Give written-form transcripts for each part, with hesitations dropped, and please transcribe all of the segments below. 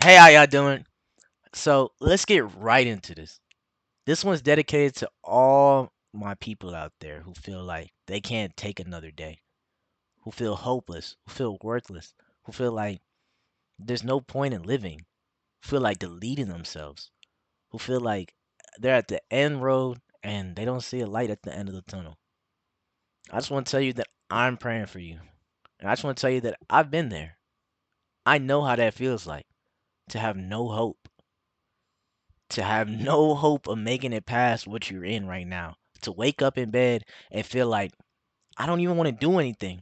Hey, how y'all doing? So let's get right into this. This one's dedicated to all my people out there who feel like they can't take another day, who feel hopeless, who feel worthless, who feel like there's no point in living, who feel like deleting themselves, who feel like they're at the end road and they don't see a light at the end of the tunnel. I just want to tell you that I'm praying for you. And I just want to tell you that I've been there. I know how that feels like to have no hope, to have no hope of making it past what you're in right now, to wake up in bed and feel like I don't even want to do anything.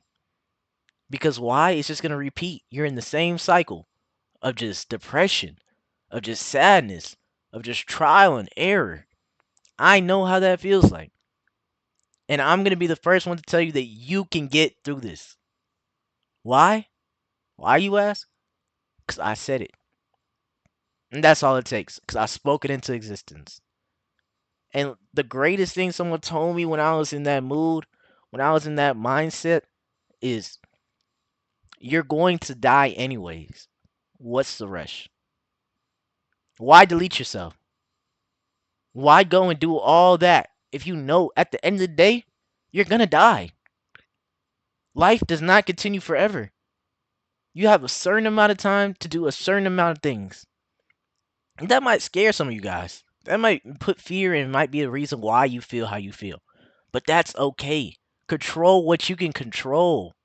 Because why? It's just going to repeat. You're in the same cycle of just depression, of just sadness, of just trial and error. I know how that feels like. And I'm going to be the first one to tell you that you can get through this. Why? Why, you ask? Because I said it. And that's all it takes. Because I spoke it into existence. And the greatest thing someone told me when I was in that mood, when I was in that mindset, is you're going to die anyways. What's the rush? Why delete yourself? Why go and do all that if you know at the end of the day, you're going to die? Life does not continue forever. You have a certain amount of time to do a certain amount of things. And that might scare some of you guys. That might put fear and might be a reason why you feel how you feel. But that's okay. Control what you can control.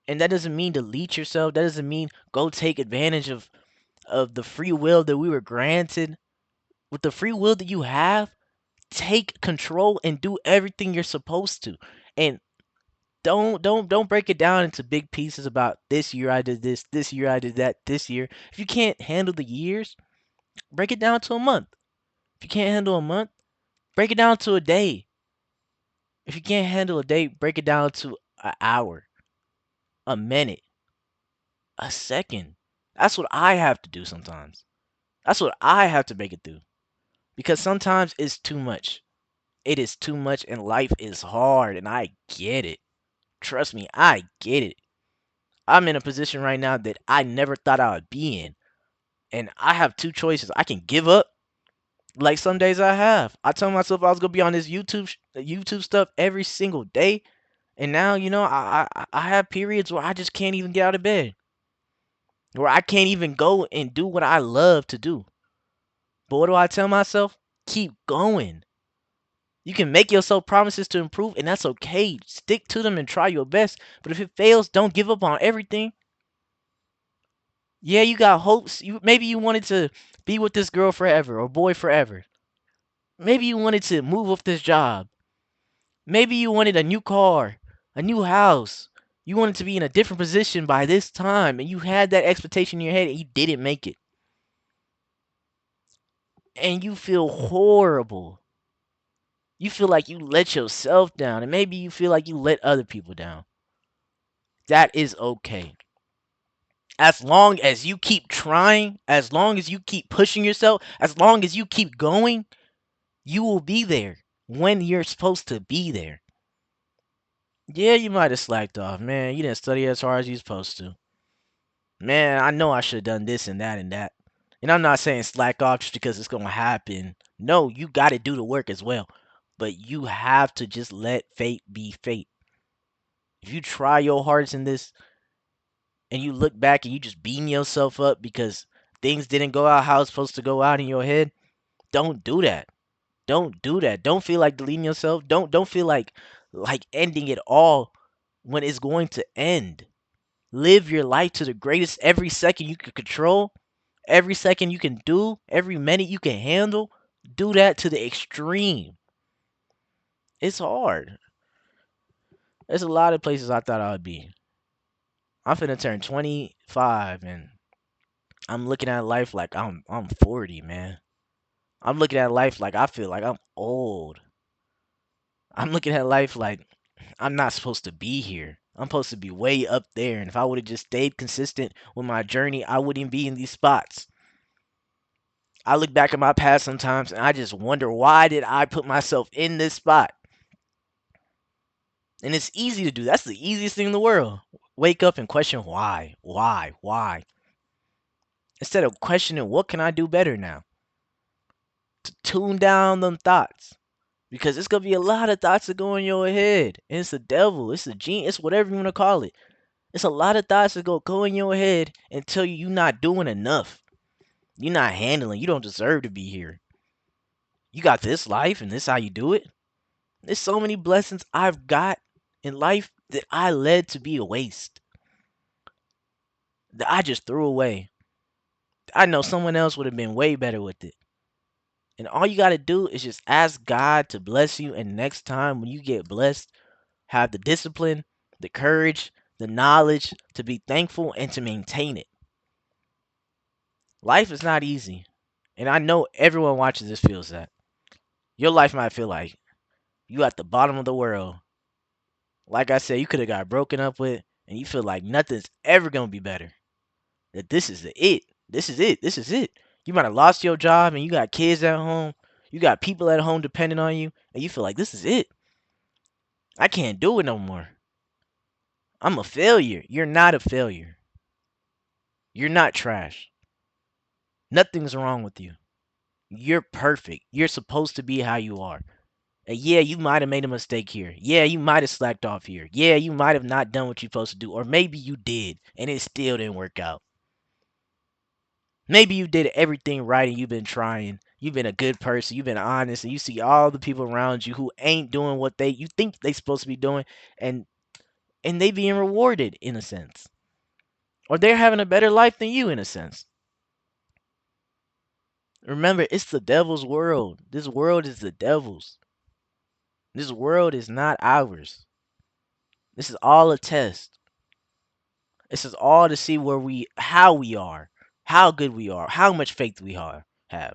And that doesn't mean delete yourself. That doesn't mean go take advantage of the free will that we were granted. With the free will that you have, take control and do everything you're supposed to. And don't break it down into big pieces about this year I did this year I did that, this year. If you can't handle the years, break it down to a month. If you can't handle a month, break it down to a day. If you can't handle a day, break it down to an hour, a minute, a second. That's what I have to do sometimes. That's what I have to make it through. Because sometimes it's too much. It is too much and life is hard and I get it. Trust me, I get it. I'm in a position right now that I never thought I would be in. And I have two choices. I can give up like some days I have. I told myself I was gonna be on this YouTube stuff every single day. And now, I have periods where I just can't even get out of bed. Where I can't even go and do what I love to do. But what do I tell myself? Keep going. You can make yourself promises to improve, and that's okay. Stick to them and try your best. But if it fails, don't give up on everything. Yeah, you got hopes. Maybe you wanted to be with this girl forever or boy forever. Maybe you wanted to move off this job. Maybe you wanted a new car, a new house. You wanted to be in a different position by this time, and you had that expectation in your head, and you didn't make it. And you feel horrible. You feel like you let yourself down, and maybe you feel like you let other people down. That is okay. As long as you keep trying, as long as you keep pushing yourself, as long as you keep going, you will be there when you're supposed to be there. Yeah, you might have slacked off, man. You didn't study as hard as you're supposed to. Man, I know I should have done this and that and that. And I'm not saying slack off just because it's going to happen. No, you got to do the work as well. But you have to just let fate be fate. If you try your hardest in this and you look back and you just beam yourself up because things didn't go out how it's supposed to go out in your head, don't do that. Don't do that. Don't feel like deleting yourself. Don't feel like ending it all when it's going to end. Live your life to the greatest every second you can control, every second you can do, every minute you can handle. Do that to the extreme. It's hard. There's a lot of places I thought I would be. I'm finna turn 25 and I'm looking at life like I'm 40, man. I'm looking at life like I feel like I'm old. I'm looking at life like I'm not supposed to be here. I'm supposed to be way up there. And if I would have just stayed consistent with my journey, I wouldn't be in these spots. I look back at my past sometimes and I just wonder why did I put myself in this spot? And it's easy to do. That's the easiest thing in the world. Wake up and question why. Why? Why? Instead of questioning what can I do better now, to tune down them thoughts. Because it's gonna be a lot of thoughts that go in your head. And it's the devil, it's the gene, it's whatever you wanna call it. It's a lot of thoughts that go in your head and tell you you're not doing enough. You're not handling, you don't deserve to be here. You got this life and this how you do it. There's so many blessings I've got in life that I led to be a waste. That I just threw away. I know someone else would have been way better with it. And all you got to do is just ask God to bless you. And next time when you get blessed, have the discipline, the courage, the knowledge to be thankful and to maintain it. Life is not easy. And I know everyone watching this feels that. Your life might feel like you at the bottom of the world. Like I said, you could have got broken up with, and you feel like nothing's ever going to be better. That this is the it. This is it. This is it. You might have lost your job and you got kids at home. You got people at home depending on you, and you feel like this is it. I can't do it no more. I'm a failure. You're not a failure. You're not trash. Nothing's wrong with you. You're perfect. You're supposed to be how you are. And yeah, you might have made a mistake here. Yeah, you might have slacked off here. Yeah, you might have not done what you're supposed to do. Or maybe you did and it still didn't work out. Maybe you did everything right and you've been trying. You've been a good person. You've been honest, and you see all the people around you who ain't doing what they you think they supposed to be doing, and they being rewarded in a sense, or they're having a better life than you in a sense. Remember, it's the devil's world. This world is the devil's. This world is not ours. This is all a test. This is all to see how we are, how good we are, how much faith we have.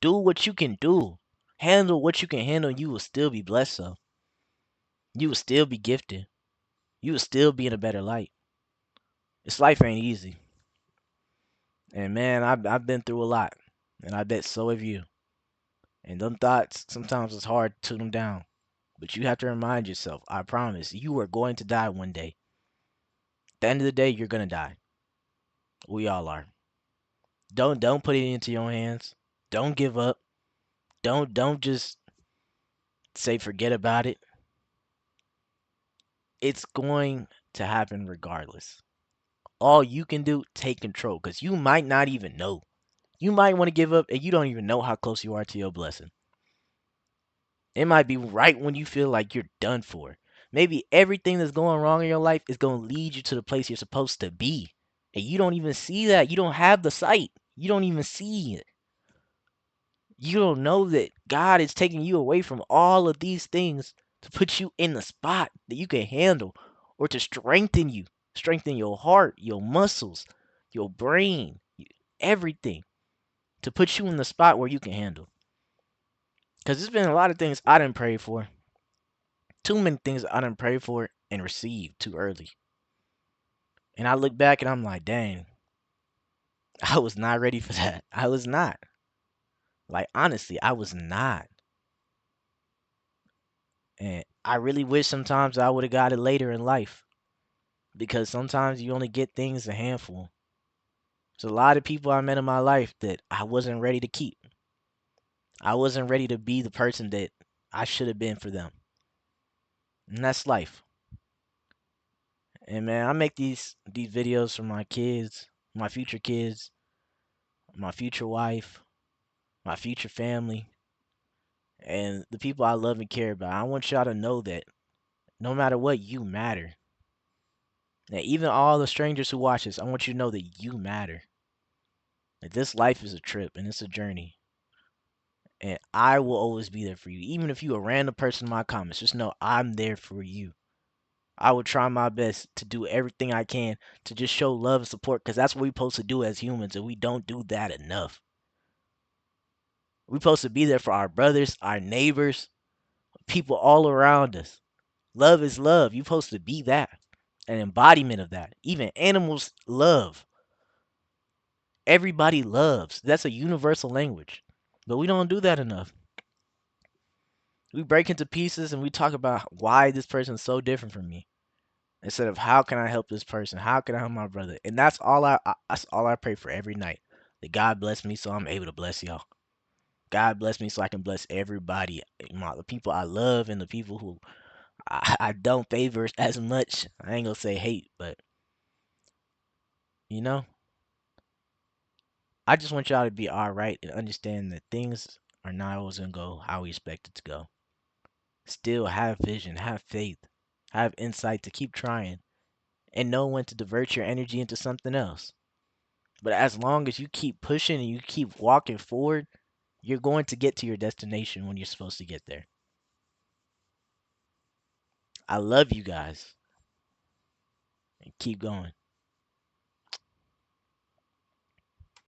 Do what you can do. Handle what you can handle. You will still be blessed. So you will still be gifted. You will still be in a better light. This life ain't easy. And man, I've been through a lot. And I bet so have you. And them thoughts, sometimes it's hard to tune them down. But you have to remind yourself, I promise, you are going to die one day. At the end of the day, you're gonna die. We all are. Don't put it into your hands. Don't give up. Don't just say forget about it. It's going to happen regardless. All you can do, take control. Because you might not even know. You might want to give up and you don't even know how close you are to your blessing. It might be right when you feel like you're done for. Maybe everything that's going wrong in your life is going to lead you to the place you're supposed to be. And you don't even see that. You don't have the sight. You don't even see it. You don't know that God is taking you away from all of these things to put you in the spot that you can handle or to strengthen your heart, your muscles, your brain, everything to put you in the spot where you can handle. Because there's been a lot of things I didn't pray for. Too many things I didn't pray for and received too early. And I look back and I'm like, dang, I was not ready for that. I was not. Like, honestly, I was not. And I really wish sometimes I would have got it later in life. Because sometimes you only get things a handful. There's a lot of people I met in my life that I wasn't ready to keep. I wasn't ready to be the person that I should have been for them. And that's life. And man, I make these videos for my kids, my future wife, my future family, and the people I love and care about. I want y'all to know that no matter what, you matter. And even all the strangers who watch this, I want you to know that you matter. That this life is a trip and it's a journey. And I will always be there for you. Even if you're a random person in my comments, just know I'm there for you. I will try my best to do everything I can to just show love and support because that's what we're supposed to do as humans, and we don't do that enough. We're supposed to be there for our brothers, our neighbors, people all around us. Love is love. You're supposed to be that, an embodiment of that. Even animals love. Everybody loves. That's a universal language. But we don't do that enough. We break into pieces and we talk about why this person's so different from me. instead of how can I help this person? How can I help my brother? And that's all I pray for every night. That God bless me so I'm able to bless y'all. God bless me so I can bless everybody, the people I love and the people who I don't favor as much. I ain't gonna say hate, but you know, I just want y'all to be all right and understand that things are not always gonna go how we expect it to go. Still have vision, have faith, have insight to keep trying, and know when to divert your energy into something else. But as long as you keep pushing and you keep walking forward, you're going to get to your destination when you're supposed to get there. I love you guys and keep going.